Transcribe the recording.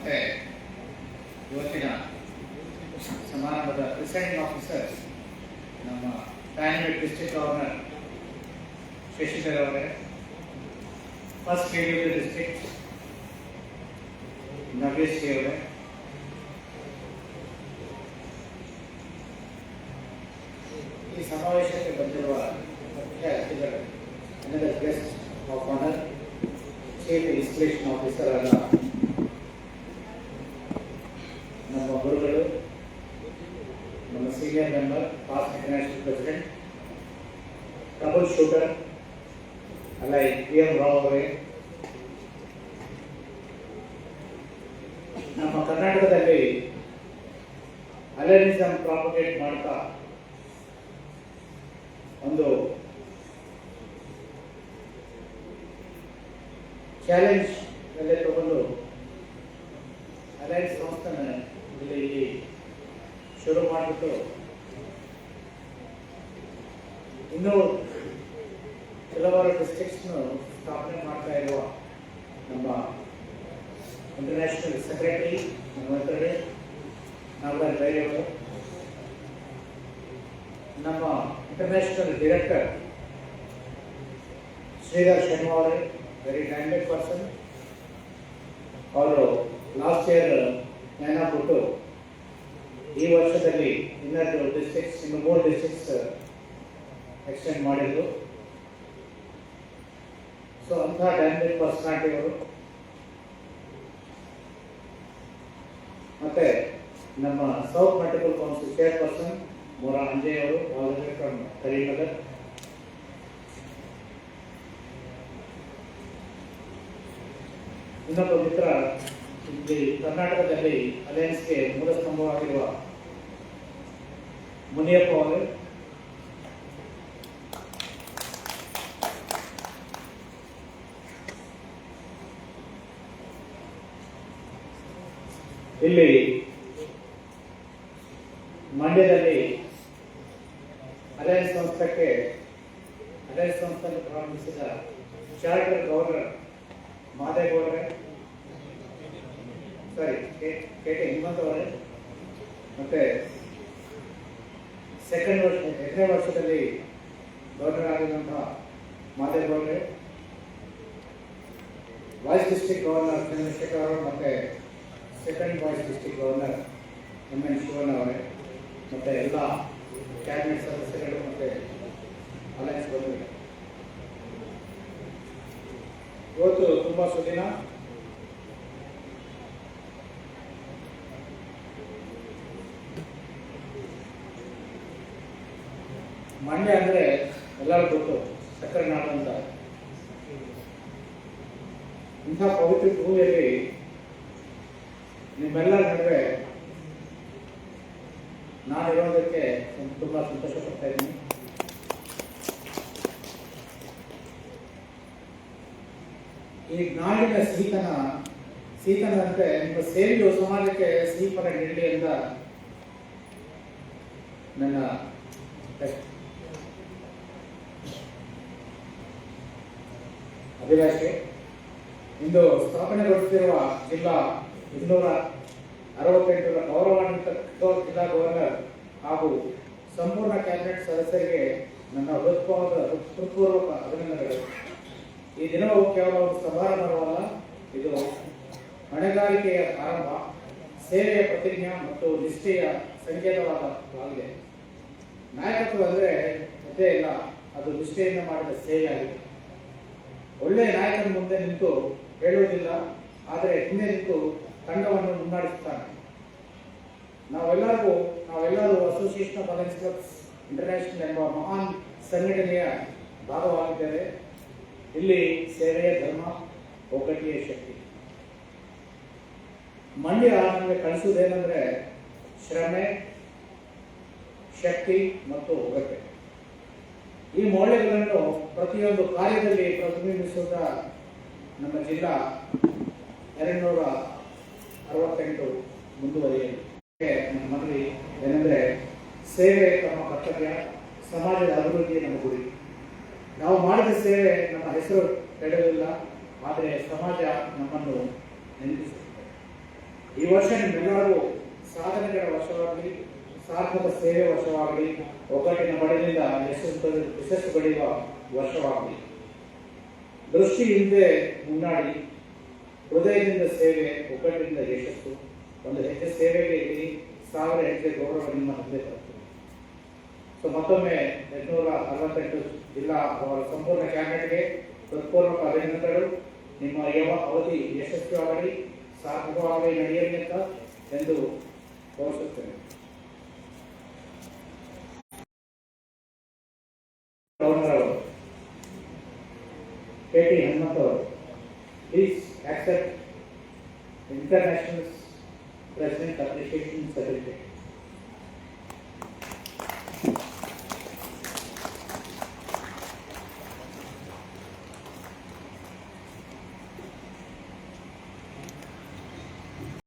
ಮತ್ತು ಇವತ್ತಿನ ಸಮಾರಂಭದ ಪ್ರಿಸೈಡಿಂಗ್ ಆಫೀಸರ್ ನಮ್ಮ ರಾಯಚೂರು ಡಿಸ್ಟ್ರಿಕ್ಟ್ ಗವರ್ನರ್ ಶಶಿಧರ್ ಅವರೇ, first lady of the district Nagesh ಅವರೇ, ಈ ಸಮಾವೇಶಕ್ಕೆ ಬಂದಿರುವ ಮುಖ್ಯ ಅತಿಥಿಗಳು, another guest of honor, chief inspiration officer ಆದ ನಮ್ಮ ಗುರುಗಳು, ನಮ್ಮ senior member, past international president, trouble shooter ಅಲ್ಲ PM ರಾವ್ ಅವರೇ, ನಮ್ಮ ಕರ್ನಾಟಕದಲ್ಲಿ ಅಲರ್ನಿಸಂ ಪ್ರಾಪಗೇಟ್ ಮಾಡ್ತಾ ಒಂದು ಚಾಲೆಂಜ್ ಮೇಲೆ ತಗೊಂಡು ಅಲೈನ್ಸ್ ಸಂಸ್ಥೆನ ಇಲ್ಲಿ ಶುರು ಮಾಡಿಬಿಟ್ಟು ಇನ್ನೂ ಕೆಲವಾರು ಡಿಸ್ಟ್ರಿಕ್ಟ್ಸ್ನು ಸ್ಥಾಪನೆ ಮಾಡ್ತಾ ಇರುವ ನಮ್ಮ ಇಂಟರ್ನ್ಯಾಷನಲ್ ಸೆಕ್ರೆಟರಿ ನಮ್ಮ ನಾಗರಾಜ್ ರೈ ಅವರು, ನಮ್ಮ ಇಂಟರ್ನ್ಯಾಷನಲ್ ಡೈರೆಕ್ಟರ್ ಶ್ರೀಧರ್ ಶರ್ಮಾ ಅವರೇ, ವೆರಿ ಟ್ಯಾಲೆಂಟೆಡ್ ಪರ್ಸನ್. ಅವರು ಲಾಸ್ಟ್ ಇಯರ್ ಜ್ಞಾನ ಕೊಟ್ಟು ಈ ವರ್ಷದಲ್ಲಿ ಇನ್ನೂ ಡಿಸ್ಟ್ರಿಕ್ಟ್ಸ್, ಇನ್ನು 3 ಡಿಸ್ಟ್ರಿಕ್ಟ್ಸ್ ಎಕ್ಸ್ಟೆಂಡ್ ಮಾಡಿದ್ರು. ಸೊ ಅಂಥ ಟ್ಯಾಲೆಂಟೆಡ್ ಪರ್ಸನಾಲಿಟಿ ಅವರು. ಮತ್ತೆ ನಮ್ಮ ಸೌತ್ ಮಲ್ಟಿಪಲ್ ಕೌನ್ಸಿಲ್ ಚೇರ್ಪರ್ಸನ್ ಮೋರಾ ಅಂಜಯ್ ಅವರು, ಫ್ರಮ್ ಕರೀಂನಗರ್. ಇನ್ನೊಬ್ಬ ಮಿತ್ರ ಇಲ್ಲಿ ಕರ್ನಾಟಕದಲ್ಲಿ ಅಲಯನ್ಸ್ಗೆ ಮೂಲ ಸ್ತಂಭವಾಗಿರುವ ಮುನಿಯಪ್ಪ ಅವರು, ಇಲ್ಲಿ ಮಂಡ್ಯದಲ್ಲಿ ಅಲಯನ್ಸ್ ಸಂಸ್ಥೆಯನ್ನು ಪ್ರಾರಂಭಿಸಿದ ಚಾರ್ಟರ್ ಗವರ್ನರ್ ಮಾದೇಗೌಡರೇ, KK ಹಿಮಂತ್ ಅವರೇ, ಮತ್ತೆ ಎರಡನೇ ವರ್ಷದಲ್ಲಿ ಗವರ್ನರ್ ಆಗಿರುವಂತಹ ಮಾದೇಗೌಡರೇ, ವಾಯ್ಸ್ ಡಿಸ್ಟ್ರಿಕ್ಟ್ ಗವರ್ನರ್ ಚಂದ್ರಶೇಖರ್ ಅವರು, ಮತ್ತೆ second voice district governor MN Shivanna ಅವರೇ, ಮತ್ತೆ ಎಲ್ಲ ಕ್ಯಾಬಿನೆಟ್ ಸದಸ್ಯರು ಮತ್ತೆ ಅಲಯನ್ಸ್ ಬಂಧುಗಳು, ಇವತ್ತು ತುಂಬಾ ಸುದಿನ. ಮಂಡ್ಯ ಅಂದ್ರೆ ಎಲ್ಲರೂ ಗೊತ್ತು, ಸಕ್ಕರೆ ನಾಡು ಅಂತ. ಇಂಥ ಪವಿತ್ರ ಭೂಮಿಯಲ್ಲಿ ನಿಮ್ಮೆಲ್ಲರ ನಡುವೆ ನಾನಿರೋದಕ್ಕೆ ತುಂಬಾ ಸಂತೋಷ ಪಡ್ತಾ ಇದ್ದೀನಿ. ಈ ನಾಡಿನ ಸಿಹಿತನಂತೆ ನಿಮ್ಮ ಸೇವೆಯು ಸಮಾಜಕ್ಕೆ ಸಿಹಿಫಲ ನೀಡಲಿ ಅಂತ ನನ್ನ ಅಭಿಲಾಷೆ. ಇಂದು ಸ್ಥಾಪನೆಗೊಳಿಸಿರುವ ಜಿಲ್ಲಾ 268ರ ಗೌರವಾನ್ವಿತ ಜಿಲ್ಲಾ ಗವರ್ನರ್ ಹಾಗೂ ಸಂಪೂರ್ಣ ಕ್ಯಾಬಿನೆಟ್ ಸದಸ್ಯರಿಗೆ ನನ್ನ ಹೃತ್ಪೂರ್ವಕ ಅಭಿನಂದನೆಗಳು. ಈ ದಿನವು ಕೇವಲ ಒಂದು ಸಮಾರಂಭವಲ್ಲ, ಇದು ಹೊಣೆಗಾರಿಕೆಯ ಆರಂಭ, ಸೇವೆಯ ಪ್ರತಿಜ್ಞೆ ಮತ್ತು ನಿಷ್ಠೆಯ ಸಂಕೇತವಾಗಿದೆ. ನಾಯಕತ್ವ ಅಂದರೆ ಅದೇ ಇಲ್ಲ, ಅದು ನಿಷ್ಠೆಯಿಂದ ಮಾಡಿದ ಸೇವೆಯಾಗಿದೆ. ಒಳ್ಳೆಯ ನಾಯಕನ ಮುಂದೆ ನಿಂತು ಹೇಳುವುದಿಲ್ಲ, ಆದರೆ ಹಿಂದೆ ನಿಂತು ತಂಡವನ್ನು ಮುನ್ನಡೆಸುತ್ತಾನೆ. ನಾವೆಲ್ಲರೂ association of alliance clubs international ಎಂಬ ಮಹಾನ್ ಸಂಘಟನೆಯ ಭಾಗವಾಗಿದ್ದೇವೆ. ಇಲ್ಲಿ ಸೇವೆಯ ಧರ್ಮ, ಒಗ್ಗಟ್ಟಿಯ ಶಕ್ತಿ. ಮಂಡ್ಯ ನಮಗೆ ಕಲಿಸುವುದೇನೆಂದರೆ ಶ್ರಮೆ, ಶಕ್ತಿ ಮತ್ತು ಒಗ್ಗಟ್ಟೆ. ಈ ಮೌಲ್ಯಗಳನ್ನು ಪ್ರತಿಯೊಂದು ಕಾರ್ಯದಲ್ಲಿ ಪ್ರತಿಬಿಂಬಿಸುತ್ತಾ ನಮ್ಮ ಜಿಲ್ಲಾ 268 ಮುಂದುವರಿಯಲಿ. ನಮ್ಮ ಮನವಿ ಏನೆಂದರೆ ಸೇವೆ ನಮ್ಮ ಕರ್ತವ್ಯ, ಸಮಾಜದ ಅಭಿವೃದ್ಧಿ ನಮ್ಮ ಗುರಿ. ನಾವು ಮಾಡಿದ ಸೇವೆ ನಮ್ಮ ಹೆಸರು ಕೆಡಲಿಲ್ಲ, ಆದರೆ ಸಮಾಜ ನಮ್ಮನ್ನು ನೆನಪಿಸುತ್ತದೆ. ಈ ವರ್ಷ ನಿಮ್ಮೆಲ್ಲರೂ ಸಾಧನೆಗಳ ವರ್ಷವಾಗಲಿ, ಸಾರ್ಥಕ ಸೇವೆ ವರ್ಷವಾಗಲಿ, ಒಗ್ಗಟ್ಟಿನ ಬಡದಿಂದ ಯಶಸ್ಸು ಪಡೆಯುವ ವರ್ಷವಾಗಲಿ. ದೃಷ್ಟಿಯಿಂದ ಮುನ್ನಡಿ, ಹೃದಯದಿಂದ ಸೇವೆ, ಒಗ್ಗಟ್ಟಿನಿಂದ ಯಶಸ್ಸು. ಒಂದು ಹೆಜ್ಜೆ ಸೇವೆಗೆ ಇರಿ, 1000 ಹೆಜ್ಜೆ ಗೌರವ ನಿಮ್ಮ ಹಿಂದೆ ಬರ್ತದೆ. ಸೊ ಮತ್ತೊಮ್ಮೆ 868 ಜಿಲ್ಲಾ ಅವರ ಸಂಪೂರ್ಣ ಕ್ಯಾಬಿನೆಟ್ಗೆ ಹೃತ್ಪೂರ್ವಕ ಅಭಿನಂದನೆಗಳು. ನಿಮ್ಮ ಅವಧಿ ಯಶಸ್ವಿಯಾಗಲಿ, ಸಾರ್ಥಕವಾಗಿ ನಡೆಯಲಿ ಎಂದು ಕೋರುತ್ತೇನೆ. ಗವರ್ನರ್ ಅವರು KT ಹನುಮಂತ್ ಅವರು, please accept International President Appreciation Certificate.